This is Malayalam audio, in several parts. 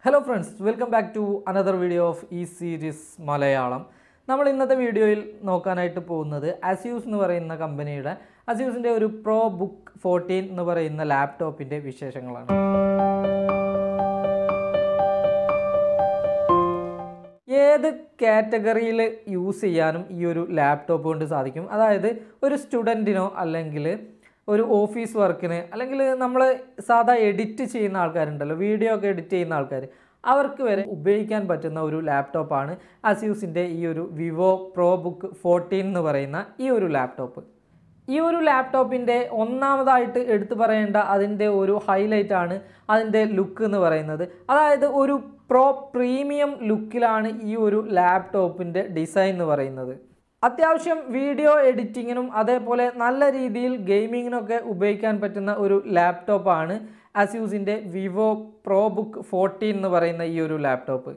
Hello friends, welcome back to another video of E-Series Malayalam. നമ്മൾ ഇന്നത്തെ വീഡിയോയിൽ നോക്കാനായിട്ട് പോകുന്നത് Asus എന്ന് പറയുന്ന കമ്പനിയുടെ Asusന്റെ ഒരു Pro Book 14 എന്ന് പറയുന്ന ലാപ്ടോപ്പിന്റെ വിശേഷങ്ങളാണ്. ഏത് കാറ്റഗറിയിൽ യൂസ് ചെയ്യാനും ഈ ഒരു ലാപ്ടോപ്പ് കൊണ്ട് സാധിക്കും. അതായത് ഒരു സ്റ്റുഡന്റിനോ അല്ലെങ്കിൽ ഒരു ഓഫീസ് വർക്കിന് അല്ലെങ്കിൽ നമ്മൾ സാധാ എഡിറ്റ് ചെയ്യുന്ന ആൾക്കാരുണ്ടല്ലോ, വീഡിയോ ഒക്കെ എഡിറ്റ് ചെയ്യുന്ന ആൾക്കാർ, അവർക്ക് വരെ ഉപയോഗിക്കാൻ പറ്റുന്ന ഒരു ലാപ്ടോപ്പാണ് Asusന്റെ ഈ ഒരു വിവോ പ്രോ ബുക്ക് 14 എന്ന് പറയുന്ന ഈ ഒരു ലാപ്ടോപ്പ്. ഈ ഒരു ലാപ്ടോപ്പിൻ്റെ ഒന്നാമതായിട്ട് എടുത്തു പറയേണ്ട അതിൻ്റെ ഒരു ഹൈലൈറ്റ് ആണ് അതിൻ്റെ ലുക്ക് എന്ന് പറയുന്നത്. അതായത് ഒരു പ്രീമിയം ലുക്കിലാണ് ഈ ഒരു ലാപ്ടോപ്പിൻ്റെ ഡിസൈൻ എന്ന് പറയുന്നത്. അത്യാവശ്യം വീഡിയോ എഡിറ്റിങ്ങിനും അതേപോലെ നല്ല രീതിയിൽ ഗെയിമിങ്ങിനൊക്കെ ഉപയോഗിക്കാൻ പറ്റുന്ന ഒരു ലാപ്ടോപ്പാണ് Asusന്റെ വിവോ പ്രോ ബുക്ക് 14 എന്ന് പറയുന്ന ഈ ഒരു ലാപ്ടോപ്പ്.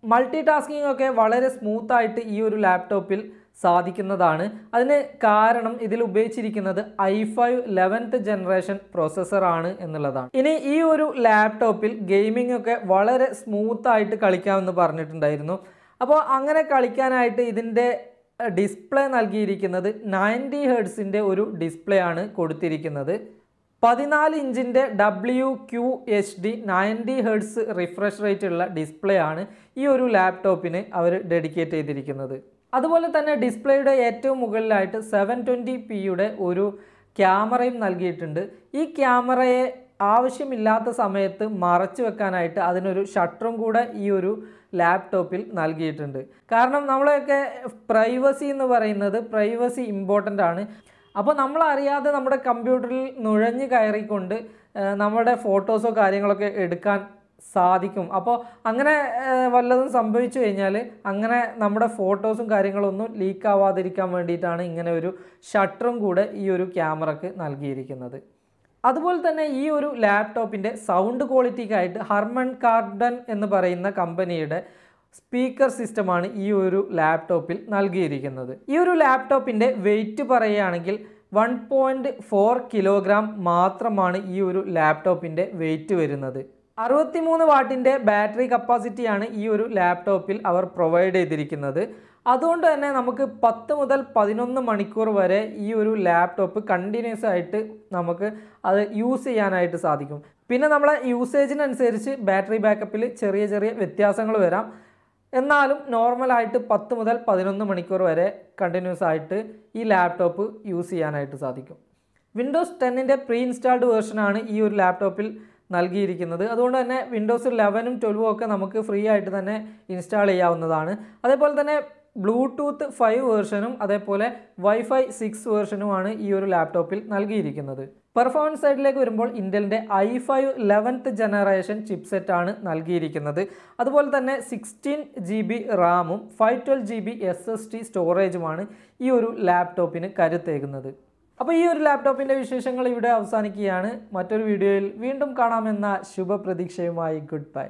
മൾട്ടി ടാസ്കിംഗ് ഒക്കെ വളരെ സ്മൂത്തായിട്ട് ഈ ഒരു ലാപ്ടോപ്പിൽ സാധിക്കുന്നതാണ്. അതിന് കാരണം ഇതിൽ ഉപയോഗിച്ചിരിക്കുന്നത് i5 11th ജനറേഷൻ പ്രോസസ്സറാണ് എന്നുള്ളതാണ്. ഇനി ഈ ഒരു ലാപ്ടോപ്പിൽ ഗെയിമിംഗ് ഒക്കെ വളരെ സ്മൂത്തായിട്ട് കളിക്കാമെന്ന് പറഞ്ഞിട്ടുണ്ടായിരുന്നു. അപ്പോൾ അങ്ങനെ കളിക്കാനായിട്ട് ഇതിൻ്റെ ഡിസ്പ്ലേ നൽകിയിരിക്കുന്നത് 90 ഹെർട്സിൻ്റെ ഒരു ഡിസ്പ്ലേ ആണ് കൊടുത്തിരിക്കുന്നത്. 14 ഇഞ്ചിൻ്റെ WQHD 90 ഹെർട്സ് റിഫ്രഷ് റേറ്റ് ഉള്ള ഡിസ്പ്ലേ ആണ് ഈ ഒരു ലാപ്ടോപ്പിന് അവർ ഡെഡിക്കേറ്റ് ചെയ്തിരിക്കുന്നത്. അതുപോലെ തന്നെ ഡിസ്പ്ലേയുടെ ഏറ്റവും മുകളിലായിട്ട് 720pയുടെ ഒരു ക്യാമറയും നൽകിയിട്ടുണ്ട്. ഈ ക്യാമറയെ ആവശ്യമില്ലാത്ത സമയത്ത് മറച്ചു വെക്കാനായിട്ട് അതിനൊരു ഷട്ടറും കൂടെ ഈ ഒരു ലാപ്ടോപ്പിൽ നൽകിയിട്ടുണ്ട്. കാരണം നമ്മളെയൊക്കെ പ്രൈവസി എന്ന് പറയുന്നത് പ്രൈവസി ഇമ്പോർട്ടൻ്റ് ആണ്. അപ്പോൾ നമ്മളറിയാതെ നമ്മുടെ കമ്പ്യൂട്ടറിൽ നുഴഞ്ഞു കയറിക്കൊണ്ട് നമ്മുടെ ഫോട്ടോസോ കാര്യങ്ങളൊക്കെ എടുക്കാൻ സാധിക്കും. അപ്പോൾ അങ്ങനെ വല്ലതും സംഭവിച്ചു കഴിഞ്ഞാൽ അങ്ങനെ നമ്മുടെ ഫോട്ടോസും കാര്യങ്ങളൊന്നും ലീക്ക് ആവാതിരിക്കാൻ വേണ്ടിയിട്ടാണ് ഇങ്ങനെ ഒരു ഷട്ടറും കൂടെ ഈ ഒരു ക്യാമറക്ക് നൽകിയിരിക്കുന്നത്. അതുപോലെ തന്നെ ഈ ഒരു ലാപ്ടോപ്പിൻ്റെ സൗണ്ട് ക്വാളിറ്റിക്കായിട്ട് ഹർമൻ കാർഡൻ എന്ന് പറയുന്ന കമ്പനിയുടെ സ്പീക്കർ സിസ്റ്റമാണ് ഈ ഒരു ലാപ്ടോപ്പിൽ നൽകിയിരിക്കുന്നത്. ഈ ഒരു ലാപ്ടോപ്പിൻ്റെ വെയിറ്റ് പറയുകയാണെങ്കിൽ 1.4 കിലോഗ്രാം മാത്രമാണ് ഈ ഒരു ലാപ്ടോപ്പിൻ്റെ വെയിറ്റ് വരുന്നത്. 63 വാട്ടിൻ്റെ ബാറ്ററി കപ്പാസിറ്റിയാണ് ഈ ഒരു ലാപ്ടോപ്പിൽ അവർ പ്രൊവൈഡ് ചെയ്തിരിക്കുന്നത്. അതുകൊണ്ട് തന്നെ നമുക്ക് 10 മുതൽ 11 മണിക്കൂർ വരെ ഈ ഒരു ലാപ്ടോപ്പ് കണ്ടിന്യൂസ് ആയിട്ട് നമുക്ക് അത് യൂസ് ചെയ്യാനായിട്ട് സാധിക്കും. പിന്നെ നമ്മളെ യൂസേജിനനുസരിച്ച് ബാറ്ററി ബാക്കപ്പിൽ ചെറിയ ചെറിയ വ്യത്യാസങ്ങൾ വരാം. എന്നാലും നോർമലായിട്ട് 10 മുതൽ 11 മണിക്കൂർ വരെ കണ്ടിന്യൂസ് ആയിട്ട് ഈ ലാപ്ടോപ്പ് യൂസ് ചെയ്യാനായിട്ട് സാധിക്കും. വിൻഡോസ് 10ൻ്റെ പ്രീ ഇൻസ്റ്റാൾഡ് വേർഷനാണ് ഈ ഒരു ലാപ്ടോപ്പിൽ നൽകിയിരിക്കുന്നത്. അതുകൊണ്ട് തന്നെ വിൻഡോസ് 11ഉം 12ഉം ഒക്കെ നമുക്ക് ഫ്രീ ആയിട്ട് തന്നെ ഇൻസ്റ്റാൾ ചെയ്യാവുന്നതാണ്. അതേപോലെ തന്നെ ബ്ലൂടൂത്ത് 5 വേർഷനും അതേപോലെ വൈഫൈ 6 വേർഷനുമാണ് ഈ ഒരു ലാപ്ടോപ്പിൽ നൽകിയിരിക്കുന്നത്. പെർഫോമൻസ് സൈഡിലേക്ക് വരുമ്പോൾ ഇൻ്റലിൻ്റെ i5 11th ജനറേഷൻ ചിപ്സെറ്റാണ് നൽകിയിരിക്കുന്നത്. അതുപോലെ തന്നെ 16 GB റാമും 512 GB SSD സ്റ്റോറേജുമാണ് ഈ ഒരു ലാപ്ടോപ്പിന് കരുത്തേകുന്നത്. അപ്പോൾ ഈ ഒരു ലാപ്ടോപ്പിൻ്റെ വിശേഷങ്ങൾ ഇവിടെ അവസാനിക്കുകയാണ്. മറ്റൊരു വീഡിയോയിൽ വീണ്ടും കാണാമെന്ന ശുഭപ്രതീക്ഷയുമായി ഗുഡ് ബൈ.